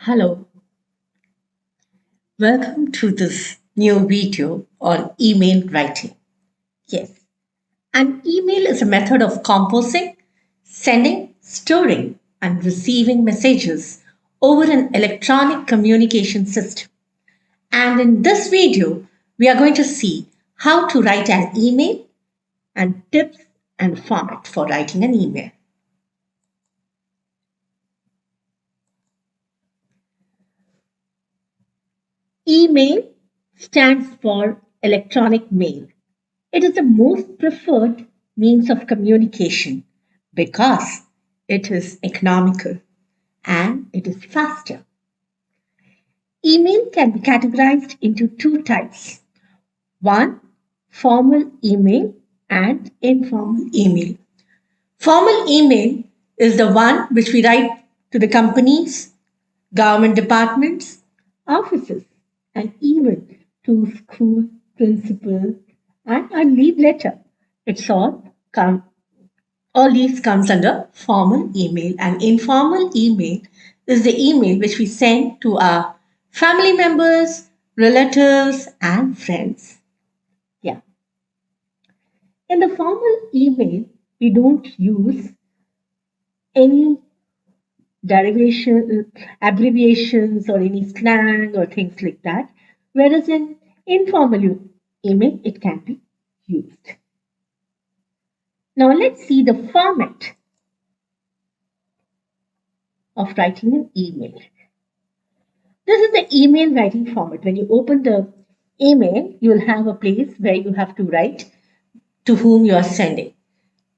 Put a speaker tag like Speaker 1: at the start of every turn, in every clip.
Speaker 1: Hello, welcome to this new video on email writing. Yes, an email is a method of composing, sending, storing, and receiving messages over an electronic communication system. And in this video, we are going to see how to write an email and tips and format for writing an email. Email stands for electronic mail. It is the most preferred means of communication because it is economical and it is faster. Email can be categorized into two types. One, formal email and informal email. Formal email is the one which we write to the companies, government departments, offices, and even to school principal and a leave letter. It's all these comes under formal email, and informal email is the email which we send to our family members, relatives, and friends. Yeah. In the formal email, we don't use any derivation, abbreviations, or any slang or things like that. Whereas in informal email, it can be used. Now let's see the format of writing an email. This is the email writing format. When you open the email, you will have a place where you have to write to whom you are sending.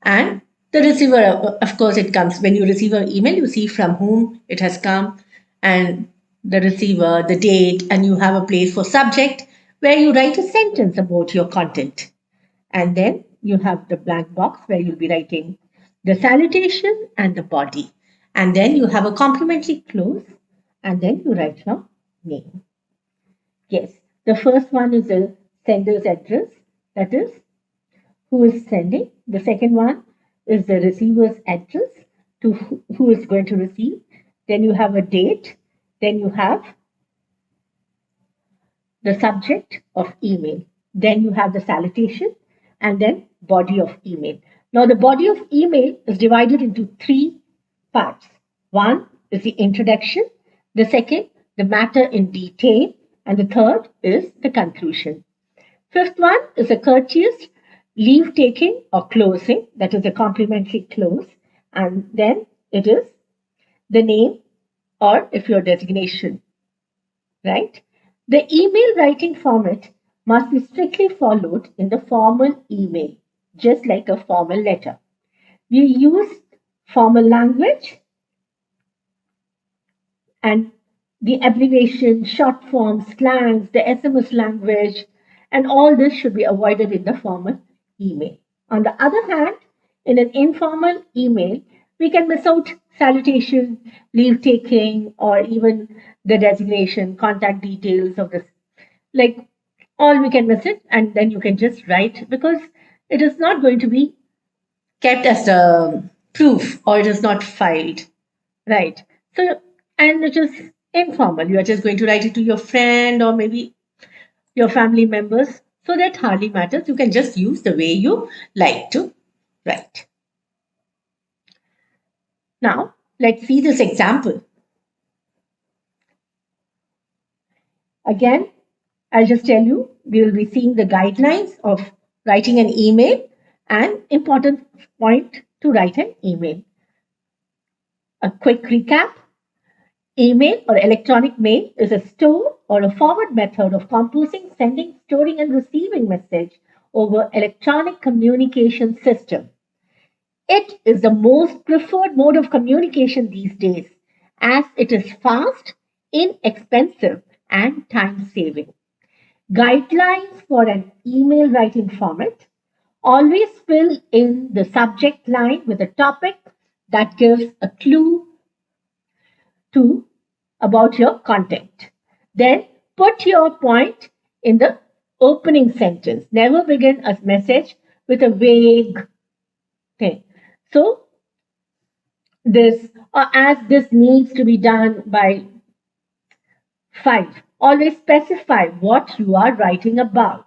Speaker 1: And the receiver, of course, it comes when you receive an email, you see from whom it has come and the receiver, the date, and you have a place for subject where you write a sentence about your content. And then you have the blank box where you'll be writing the salutation and the body. And then you have a complimentary close and then you write your name. Yes, the first one is the sender's address, that is, who is sending. The second one is the receiver's address to who is going to receive. Then you have a date. Then you have the subject of email. Then you have the salutation and then body of email. Now the body of email is divided into three parts. One is the introduction, the second, the matter in detail, and the third is the conclusion. Fifth one is a courteous leave taking or closing, that is a complimentary close, and then it is the name or if your designation, right? The email writing format must be strictly followed in the formal email, just like a formal letter. We use formal language and the abbreviation, short forms, slangs, the SMS language, and all this should be avoided in the formal email. On the other hand, in an informal email, we can miss out salutation, leave taking, or even the designation, contact details of this. Like all we can miss it, and then you can just write because it is not going to be kept as a proof or it is not filed, right? So, and it is informal. You are just going to write it to your friend or maybe your family members. So that hardly matters. You can just use the way you like to write. Now, let's see this example. Again, I'll just tell you, we will be seeing the guidelines of writing an email and important point to write an email. A quick recap. Email or electronic mail is a store or a forward method of composing, sending, storing, and receiving message over electronic communication system. It is the most preferred mode of communication these days as it is fast, inexpensive, and time saving. Guidelines for an email writing format. Always fill in the subject line with a topic that gives a clue to about your content. Then put your point in the opening sentence. Never begin a message with a vague thing. So this or as this needs to be done by 5. Always specify what you are writing about.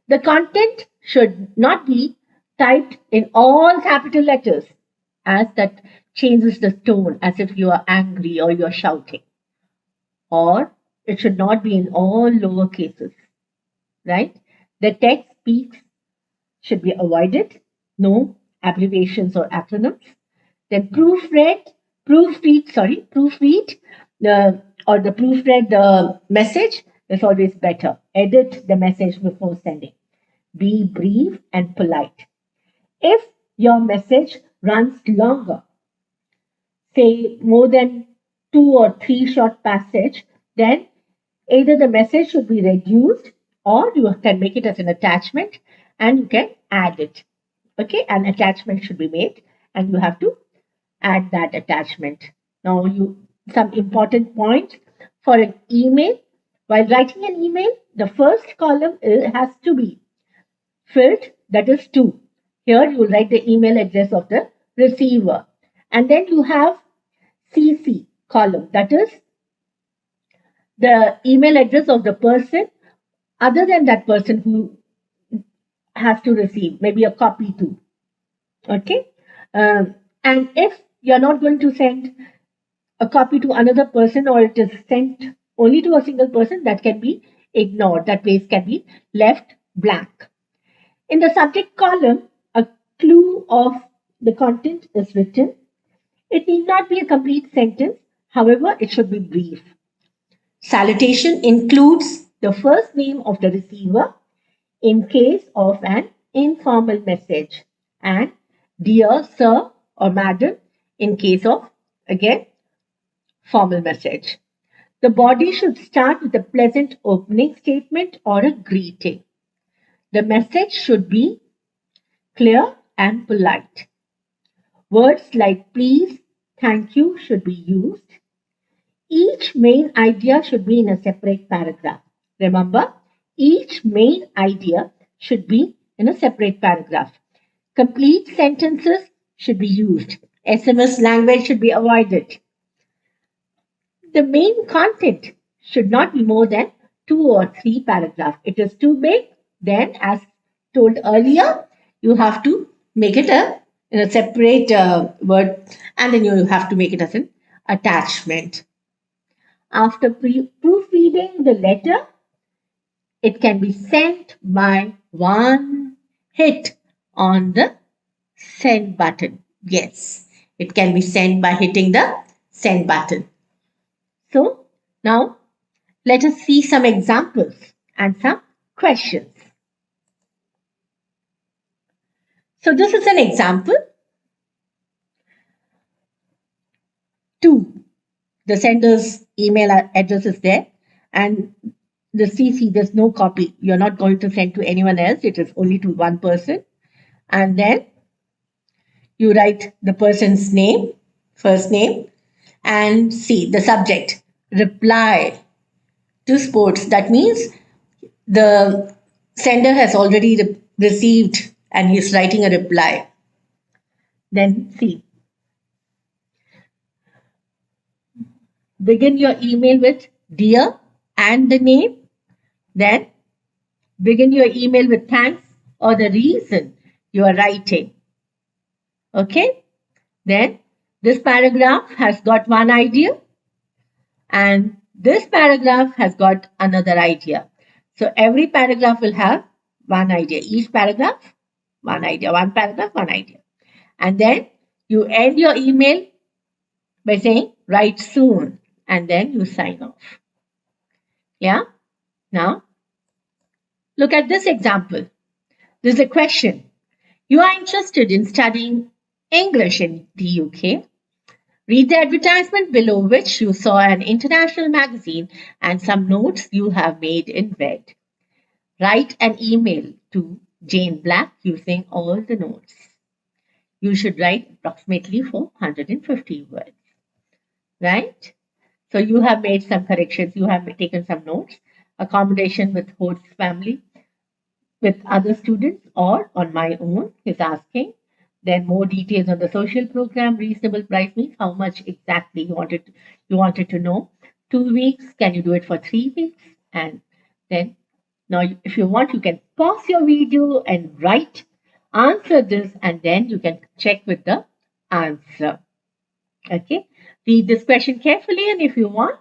Speaker 1: The content should not be typed in all capital letters, as that changes the tone, as if you are angry or you are shouting. Or it should not be in all lower cases, right? The text speaks should be avoided. No abbreviations or acronyms. Then proofread the or the proofread the message is always better. Edit the message before sending. Be brief and polite. If your message runs longer, say more than 2 or 3 short passage, then either the message should be reduced or you can make it as an attachment and you can add it. Okay, an attachment should be made and you have to add that attachment. Now, some important points for an email. While writing an email, the first column has to be filled, that is to. Here you write the email address of the receiver. And then you have CC column, that is the email address of the person other than that person who has to receive, maybe a copy too. Okay. And if you're not going to send a copy to another person or it is sent only to a single person, that can be ignored. That place can be left blank. In the subject column, a clue of the content is written. It need not be a complete sentence. However, it should be brief. Salutation includes the first name of the receiver in case of an informal message, and dear sir or madam in case of, again, formal message. The body should start with a pleasant opening statement or a greeting. The message should be clear and polite. Words like please, thank you should be used. Each main idea should be in a separate paragraph. Remember, each main idea should be in a separate paragraph. Complete sentences should be used. SMS language should be avoided. The main content should not be more than 2 or 3 paragraphs. It is too big, then as told earlier, you have to make it in a separate word and then you have to make it as an attachment. After proofreading the letter, it can be sent by one hit on the send button. Yes, it can be sent by hitting the send button. So now let us see some examples and some questions. So this is an example. 2. The sender's email address is there and the CC, there's no copy. You're not going to send to anyone else. It is only to one person. And then you write the person's name, first name, and see the subject, reply to sports. That means the sender has already received and he's writing a reply. Then see. Begin your email with dear and the name. Then begin your email with thanks or the reason you are writing. Okay. Then this paragraph has got one idea and this paragraph has got another idea. So every paragraph will have one idea. Each paragraph, one idea. One paragraph, one idea. And then you end your email by saying write soon and then you sign off. Yeah. Now, look at this example. This is a question. You are interested in studying English in the UK. Read the advertisement below which you saw an international magazine and some notes you have made in red. Write an email to Jane Black using all the notes. You should write approximately 450 words. Right? So you have made some corrections. You have taken some notes. Accommodation with host family, with other students or on my own is asking. Then more details on the social program. Reasonable price means how much exactly you wanted to know. 2 weeks? Can you do it for 3 weeks? And then now, if you want, you can pause your video and write, answer this, and then you can check with the answer. Okay, read this question carefully, and if you want,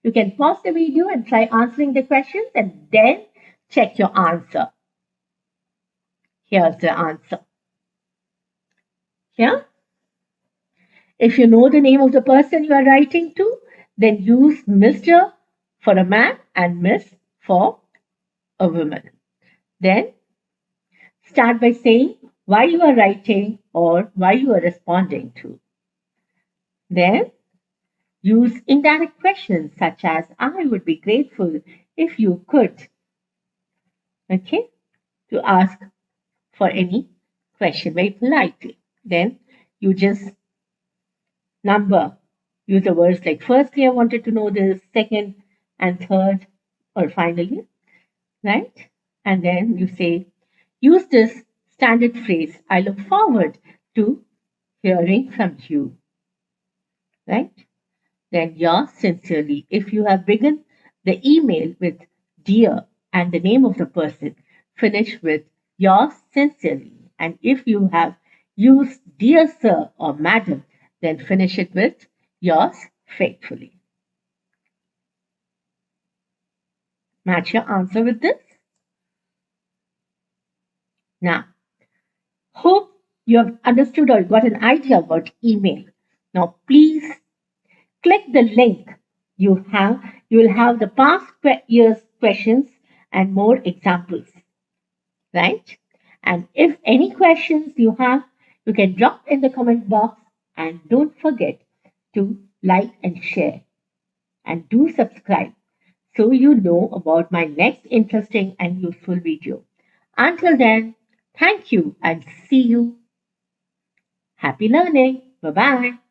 Speaker 1: you can pause the video and try answering the questions and then check your answer. Here's the answer. Yeah. If you know the name of the person you are writing to, then use Mr. for a man and Miss for a woman. Then start by saying why you are writing or why you are responding to. Then use indirect questions such as I would be grateful if you could. Okay, to ask for any question very politely. Then you just number. Use the words like firstly, I wanted to know this, second and third, or finally, right? And then you say, use this standard phrase, I look forward to hearing from you, right? Then yours sincerely. If you have begun the email with dear and the name of the person, finish with yours sincerely. And if you have used dear sir or madam, then finish it with yours faithfully. Match your answer with this. Now, hope you have understood or got an idea about email. Now, please click the link you have. You will have the past year's questions and more examples, right? And if any questions you have, you can drop in the comment box and don't forget to like and share and do subscribe so you know about my next interesting and useful video. Until then, thank you and see you. Happy learning. Bye bye.